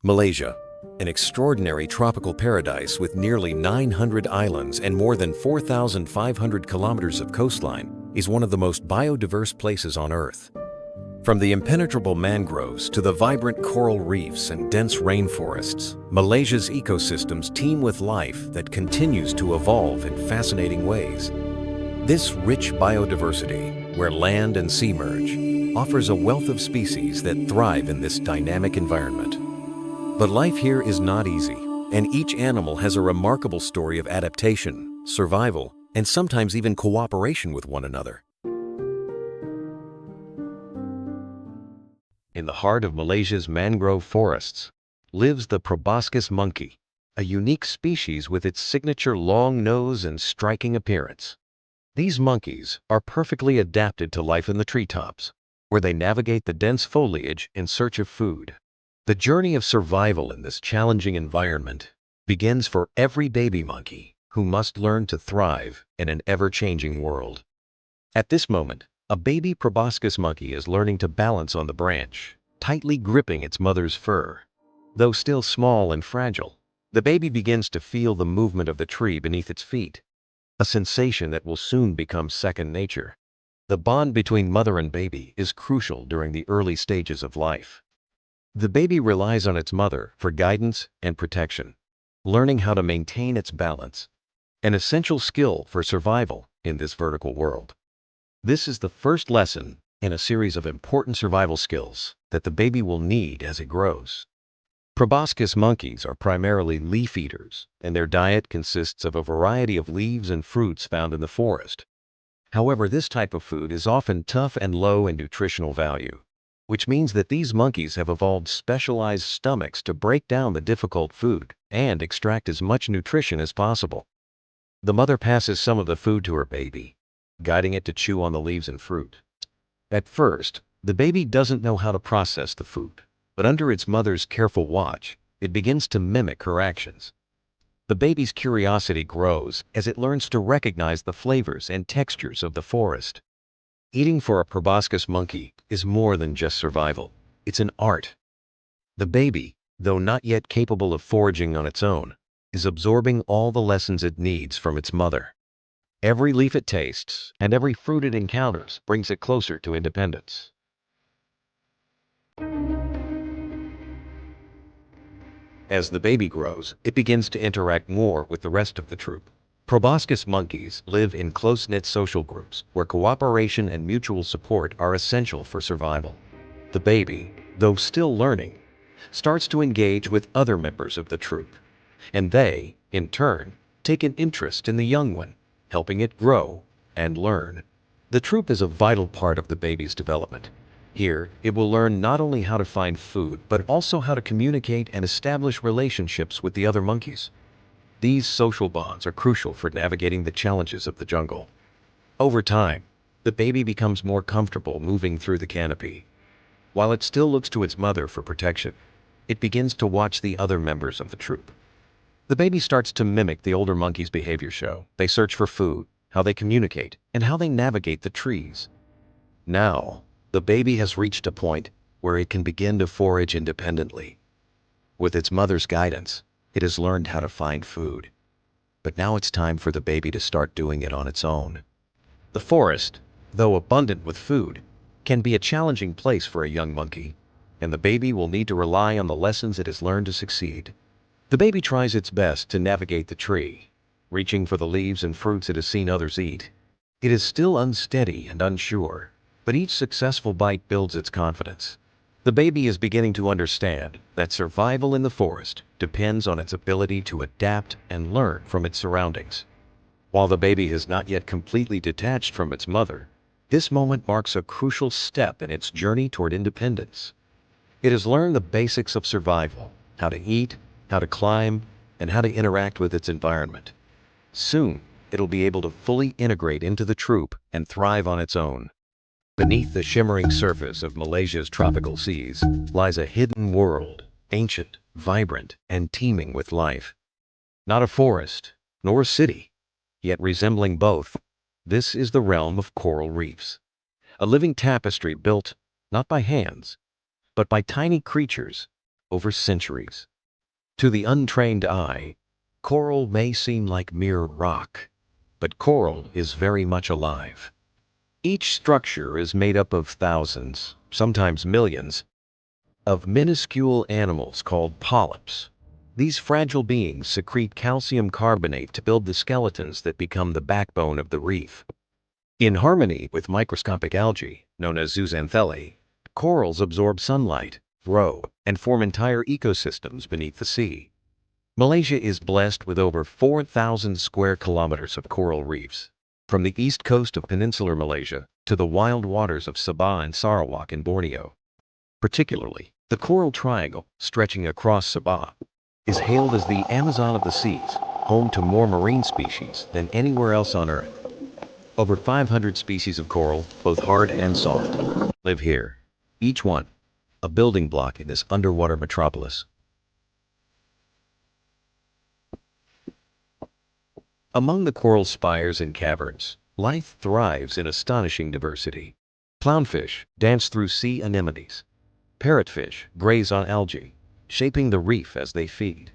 Malaysia, an extraordinary tropical paradise with nearly 900 islands and more than 4,500 kilometers of coastline, is one of the most biodiverse places on Earth. From the impenetrable mangroves to the vibrant coral reefs and dense rainforests, Malaysia's ecosystems teem with life that continues to evolve in fascinating ways. This rich biodiversity, where land and sea merge, offers a wealth of species that thrive in this dynamic environment. But life here is not easy, and each animal has a remarkable story of adaptation, survival, and sometimes even cooperation with one another. In the heart of Malaysia's mangrove forests lives the proboscis monkey, a unique species with its signature long nose and striking appearance. These monkeys are perfectly adapted to life in the treetops, where they navigate the dense foliage in search of food. The journey of survival in this challenging environment begins for every baby monkey who must learn to thrive in an ever-changing world. At this moment, a baby proboscis monkey is learning to balance on the branch, tightly gripping its mother's fur. Though still small and fragile, the baby begins to feel the movement of the tree beneath its feet, a sensation that will soon become second nature. The bond between mother and baby is crucial during the early stages of life. The baby relies on its mother for guidance and protection, learning how to maintain its balance, an essential skill for survival in this vertical world. This is the first lesson in a series of important survival skills that the baby will need as it grows. Proboscis monkeys are primarily leaf eaters, and their diet consists of a variety of leaves and fruits found in the forest. However, this type of food is often tough and low in nutritional value, which means that these monkeys have evolved specialized stomachs to break down the difficult food and extract as much nutrition as possible. The mother passes some of the food to her baby, guiding it to chew on the leaves and fruit. At first, the baby doesn't know how to process the food, but under its mother's careful watch, it begins to mimic her actions. The baby's curiosity grows as it learns to recognize the flavors and textures of the forest. Eating for a proboscis monkey is more than just survival. It's an art. The baby, though not yet capable of foraging on its own, is absorbing all the lessons it needs from its mother. Every leaf it tastes and every fruit it encounters brings it closer to independence. As the baby grows, it begins to interact more with the rest of the troop. Proboscis monkeys live in close-knit social groups where cooperation and mutual support are essential for survival. The baby, though still learning, starts to engage with other members of the troop, and they, in turn, take an interest in the young one, helping it grow and learn. The troop is a vital part of the baby's development. Here, it will learn not only how to find food, but also how to communicate and establish relationships with the other monkeys. These social bonds are crucial for navigating the challenges of the jungle. Over time, the baby becomes more comfortable moving through the canopy. While it still looks to its mother for protection, it begins to watch the other members of the troop. The baby starts to mimic the older monkeys' behavior show. They search for food, how they communicate, and how they navigate the trees. Now, the baby has reached a point where it can begin to forage independently. With its mother's guidance, it has learned how to find food. But now it's time for the baby to start doing it on its own. The forest, though abundant with food, can be a challenging place for a young monkey, and the baby will need to rely on the lessons it has learned to succeed. The baby tries its best to navigate the tree, reaching for the leaves and fruits it has seen others eat. It is still unsteady and unsure, but each successful bite builds its confidence. The baby is beginning to understand that survival in the forest depends on its ability to adapt and learn from its surroundings. While the baby has not yet completely detached from its mother, this moment marks a crucial step in its journey toward independence. It has learned the basics of survival, how to eat, how to climb, and how to interact with its environment. Soon, it'll be able to fully integrate into the troop and thrive on its own. Beneath the shimmering surface of Malaysia's tropical seas lies a hidden world, ancient, vibrant, and teeming with life. Not a forest, nor a city, yet resembling both, this is the realm of coral reefs. A living tapestry built, not by hands, but by tiny creatures, over centuries. To the untrained eye, coral may seem like mere rock, but coral is very much alive. Each structure is made up of thousands, sometimes millions, of minuscule animals called polyps. These fragile beings secrete calcium carbonate to build the skeletons that become the backbone of the reef. In harmony with microscopic algae, known as zooxanthellae, corals absorb sunlight, grow, and form entire ecosystems beneath the sea. Malaysia is blessed with over 4,000 square kilometers of coral reefs, from the east coast of peninsular Malaysia to the wild waters of Sabah and Sarawak in Borneo. Particularly, the Coral Triangle, stretching across Sabah, is hailed as the Amazon of the seas, home to more marine species than anywhere else on Earth. Over 500 species of coral, both hard and soft, live here, each one a building block in this underwater metropolis. Among the coral spires and caverns, life thrives in astonishing diversity. Clownfish dance through sea anemones. Parrotfish graze on algae, shaping the reef as they feed.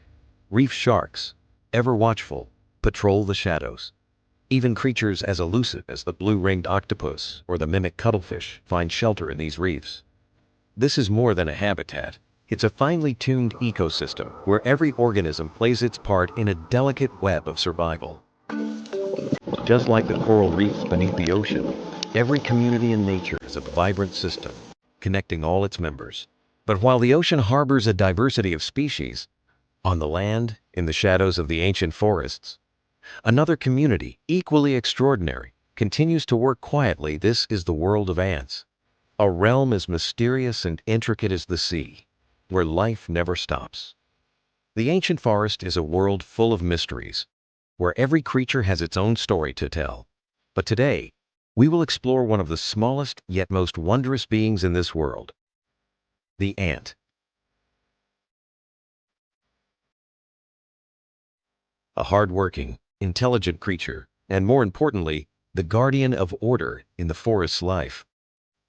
Reef sharks, ever watchful, patrol the shadows. Even creatures as elusive as the blue-ringed octopus or the mimic cuttlefish find shelter in these reefs. This is more than a habitat. It's a finely tuned ecosystem where every organism plays its part in a delicate web of survival. Just like the coral reefs beneath the ocean, every community in nature is a vibrant system, connecting all its members. But while the ocean harbors a diversity of species, on the land, in the shadows of the ancient forests, another community, equally extraordinary, continues to work quietly. This is the world of ants, a realm as mysterious and intricate as the sea, where life never stops. The ancient forest is a world full of mysteries, where every creature has its own story to tell. But today, we will explore one of the smallest yet most wondrous beings in this world, the ant. A hard-working, intelligent creature, and more importantly, the guardian of order in the forest's life.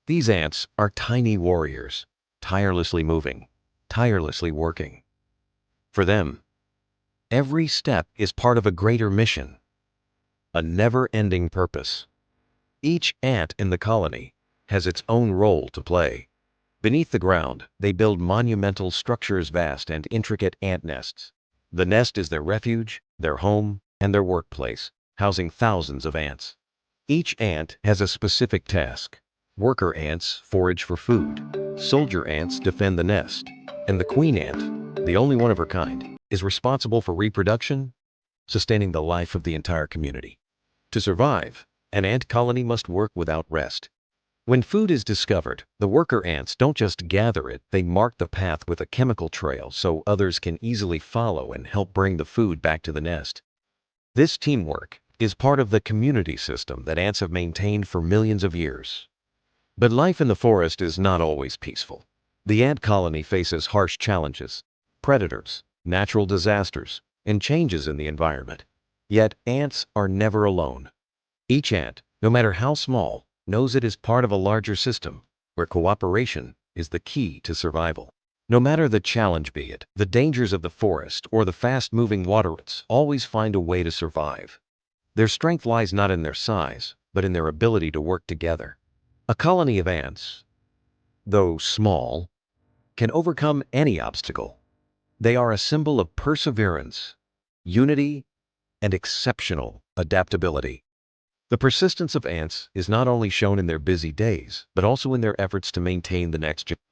These ants are tiny warriors, tirelessly moving, tirelessly working. For them, every step is part of a greater mission, a never-ending purpose. Each ant in the colony has its own role to play. Beneath the ground, they build monumental structures, vast and intricate ant nests. The nest is their refuge, their home, and their workplace, housing thousands of ants. Each ant has a specific task. Worker ants forage for food, soldier ants defend the nest, and the queen ant, the only one of her kind, is responsible for reproduction, sustaining the life of the entire community. To survive, an ant colony must work without rest. When food is discovered, the worker ants don't just gather it, they mark the path with a chemical trail so others can easily follow and help bring the food back to the nest. This teamwork is part of the community system that ants have maintained for millions of years. But life in the forest is not always peaceful. The ant colony faces harsh challenges, predators, natural disasters, and changes in the environment. Yet ants are never alone. Each ant, no matter how small, knows it is part of a larger system, where cooperation is the key to survival. No matter the challenge, be it the dangers of the forest or the fast-moving waterways, always find a way to survive. Their strength lies not in their size, but in their ability to work together. A colony of ants, though small, can overcome any obstacle. They are a symbol of perseverance, unity, and exceptional adaptability. The persistence of ants is not only shown in their busy days, but also in their efforts to maintain the next generation.